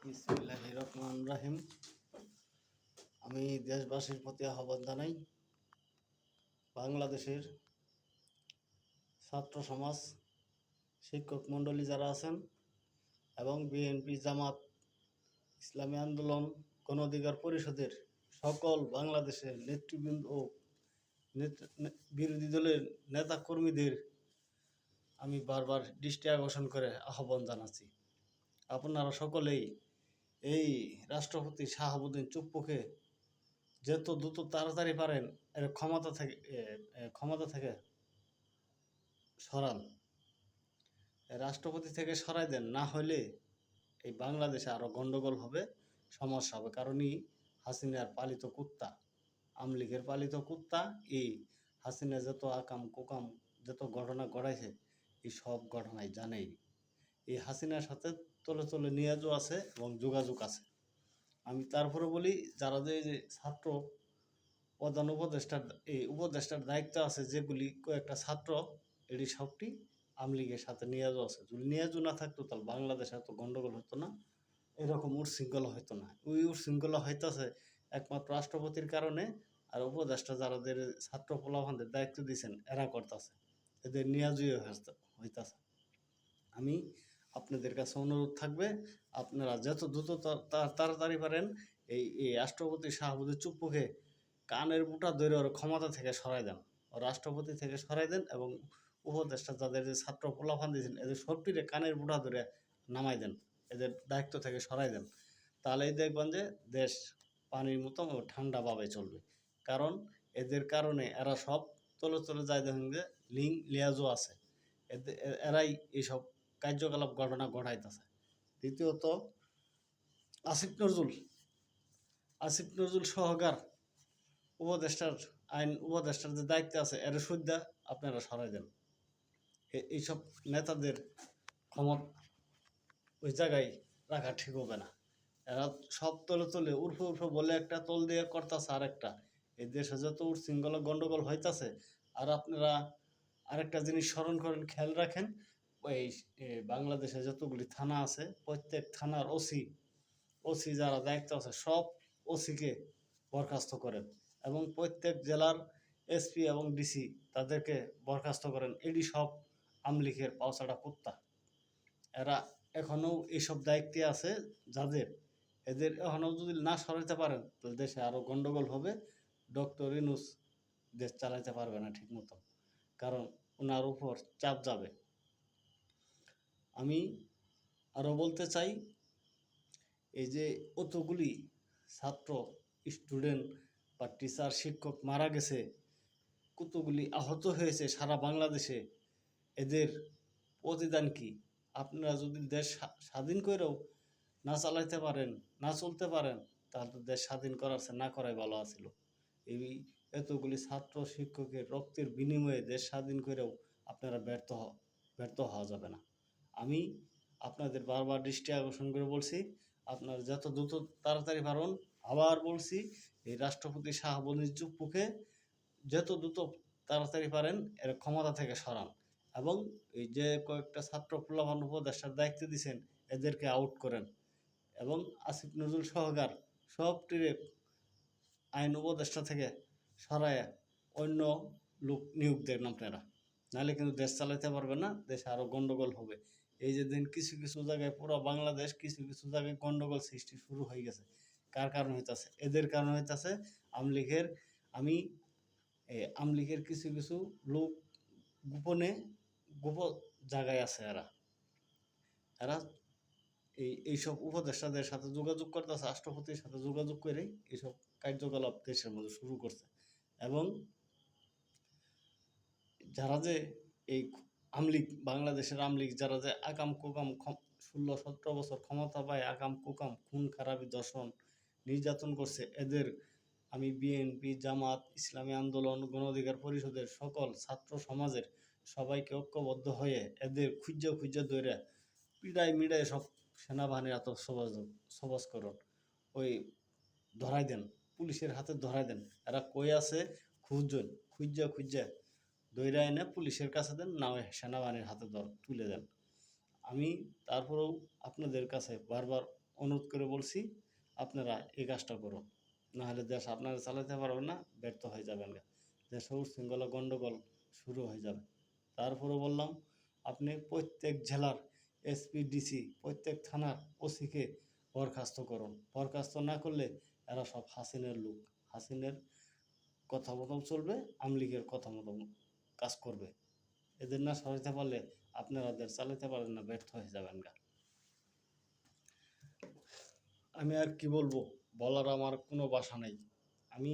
বিসমিল্লাহির রহমানির রহিম। আমি দেশবাসীর প্রতি আহ্বান জানাই, বাংলাদেশের ছাত্র সমাজ, শিক্ষক মণ্ডলী যারা আছেন এবং বিএনপি, জামাত, ইসলামী আন্দোলন, গণ অধিকার পরিষদের সকল বাংলাদেশের নেতৃবৃন্দ ও বিরোধী দলের নেতা কর্মীদের আমি বারবার দৃষ্টি আকর্ষণ করে আহ্বান জানাচ্ছি, আপনারা সকলেই এই রাষ্ট্রপতি শাহাবুদ্দিন চুপ্পুকে যত দ্রুত তাড়াতাড়ি পারেন এর ক্ষমতা থেকে সরান, রাষ্ট্রপতি থেকে সরাই দেন। না হলে এই বাংলাদেশে আরো গন্ডগোল হবে, সমস্যা হবে। কারণই হাসিনার পালিত কুত্তা, আওয়ামী লীগের পালিত কুত্তা এই হাসিনা যত আকাম কুকাম যত ঘটনা ঘটাইছে, এই সব ঘটনাই জানেই। এই হাসিনার সাথে তলে তলে নিয়োগও আছে এবং যোগাযোগ আছে। আমি তারপরে বলি, যারা যে ছাত্র প্রধান উপদেষ্টার দায়িত্ব আছে, যেগুলি কয়েকটা ছাত্র, এটি সবটি আওয়ামী লীগের সাথে নিয়োগও আছে। যদি নিয়োগও না থাকতো তাহলে বাংলাদেশে এত গন্ডগোল হতো না, এরকম উচ্ছৃঙ্খলা হতো না। ওই উচ্ছৃঙ্খলা হইতেছে একমাত্র রাষ্ট্রপতির কারণে, আর উপদেষ্টা যাদের ছাত্র পোলাপানদের দায়িত্ব দিয়েছেন এরা করতেছে, এদের নিয়োগই হইতেছে। আমি আপনাদের কাছে অনুরোধ থাকবে, আপনারা যত দ্রুত তাড়াতাড়ি পারেন এই রাষ্ট্রপতি শাহাবুদ্দিন চুপ্পুকে কানের বুটা ধরে ওর ক্ষমতা থেকে সরাই দেন, ও রাষ্ট্রপতি থেকে সরাই দেন এবং উপদেষ্টা যাদের যে ছাত্র পোলাপান দিয়েছেন এদের সবটিরে কানের বুটা ধরে নামাই দেন, এদের দায়িত্ব থেকে সরাই দেন। তাহলেই দেখবেন যে দেশ পানির মতো ঠান্ডাভাবে চলবে। কারণ এদের কারণে এরা সব তলে তলে যায়, দেখেন যে লিয়াজও আছে, এরাই এইসব কার্যকলাপ ঘটনা ঘটাইতেছে। দ্বিতীয়ত, আসিফ নজরুল সহকার আইন উপদেষ্টার যে দায়িত্ব আছে এর সুদ্ধা আপনারা সরাই দেন। এইসব নেতাদের ক্ষমতা ওই জায়গায় রাখা ঠিক হবে না। এরা সব তলে তলে উর্ফে বলে একটা তল দিয়ে করতেছে আরেকটা। এই দেশে যত উচ্ছৃঙ্খলা গন্ডগোল হইতাছে, আর আপনারা আরেকটা জিনিস স্মরণ করেন, খেয়াল রাখেন, ওই বাংলাদেশে যতগুলি থানা আছে প্রত্যেক থানার ওসি যারা দায়িত্ব আছে সব ওসিকে বরখাস্ত করেন এবং প্রত্যেক জেলার এসপি এবং ডিসি তাদেরকে বরখাস্ত করেন। এটি সব আওয়ামী লীগের পাওছাড়া কুত্তা। এরা এখনও এইসব দায়িত্বে আছে যাদের, এদের এখনও যদি না সরাইতে পারেন তাহলে দেশে আরও গন্ডগোল হবে। ডক্টর ইউনূস দেশ চালাইতে পারবে না ঠিক মতো, কারণ ওনার উপর চাপ যাবে। আমি আরও বলতে চাই, এই যে অতগুলি ছাত্র, স্টুডেন্ট বা টিচার, শিক্ষক মারা গেছে, কতগুলি আহত হয়েছে সারা বাংলাদেশে, এদের প্রতিদান কি? আপনারা যদি দেশ স্বাধীন করেও না চালাইতে পারেন, না চলতে পারেন, তাহলে তো দেশ স্বাধীন করার চেয়ে না করাই ভালো আছিল। এই এতগুলি ছাত্র শিক্ষকের রক্তের বিনিময়ে দেশ স্বাধীন করেও আপনারা ব্যর্থ হওয়া যাবে না। আমি আপনাদের বারবার দৃষ্টি আকর্ষণ করে বলছি, আপনারা যত দ্রুত তাড়াতাড়ি পারেন, আবার বলছি, এই রাষ্ট্রপতি শাহাবুদ্দিন চুপ্পুকে যত দ্রুত তাড়াতাড়ি পারেন এর ক্ষমতা থেকে সরান এবং এই যে কয়েকটা ছাত্র পোলাপান উপদেষ্টার দায়িত্ব দিয়েছেন এদেরকে আউট করেন এবং আসিফ নজরুল সহকার সবটিরে আইন উপদেষ্টা থেকে সরায় অন্য লোক নিয়োগ দেন আপনারা, নাহলে কিন্তু দেশ চালাইতে পারবে না, দেশে আরও গন্ডগোল হবে। এই যে দিন কিছু জায়গায়, পুরো বাংলাদেশ কিছু জায়গায় গন্ডগোল সৃষ্টি শুরু হয়ে গেছে। কার কারণ হইতেছে? এদের কারণ হইতেছে আওয়ামী লীগের। আওয়ামী লীগের কিছু লোক গোপন জায়গায় আছে, এরা এইসব উপদেষ্টাদের সাথে যোগাযোগ করতেছে, রাষ্ট্রপতির সাথে যোগাযোগ করে এইসব কার্যকলাপ দেশের মধ্যে শুরু করছে। এবং যারা যে এই বাংলাদেশের আওয়ামী লীগ যারা যে আকাম কুকাম 16-17 বছর ক্ষমতা পায় আকাম কুকাম খুন খারাপি দর্শন নির্যাতন করছে, এদের আমি বিএনপি, জামাত, ইসলামী আন্দোলন, গণ অধিকার পরিষদের সকল ছাত্র সমাজের সবাইকে ঐক্যবদ্ধ হয়ে এদের খুঁজা ধরে মিডায় সব সেনাবাহিনীর সবজ করুন, ওই ধরাই দেন, পুলিশের হাতে ধরাই দেন। এরা কই আছে খুঁজা ধৈরা এনে পুলিশের কাছে দেন, না হয় সেনাবাহিনীর হাতে তুলে দেন। আমি তারপরেও আপনাদের কাছে বারবার অনুরোধ করে বলছি আপনারা এই কাজটা করুন, নাহলে দেশ আপনারা চালাতে পারবেন না, ব্যর্থ হয়ে যাবেন গা, দেশে উচ্ছৃঙ্খলা গণ্ডগোল শুরু হয়ে যাবে। তারপরে বললাম আপনি প্রত্যেক জেলার এসপি ডিসি প্রত্যেক থানার ওসিকে বরখাস্ত করুন, বরখাস্ত না করলে এরা সব হাসিনের লোক, হাসিনের কথা মতন চলবে, আমলিগের কথা মতন কাজ করবে, এদের না সরাইতে পারলে আপনারা দেশ চালাতে পারেন না, ব্যর্থ হয়ে যাবেন গা। আমি আর কি বলবো, বলার আমার কোনো ভাষা নাই। আমি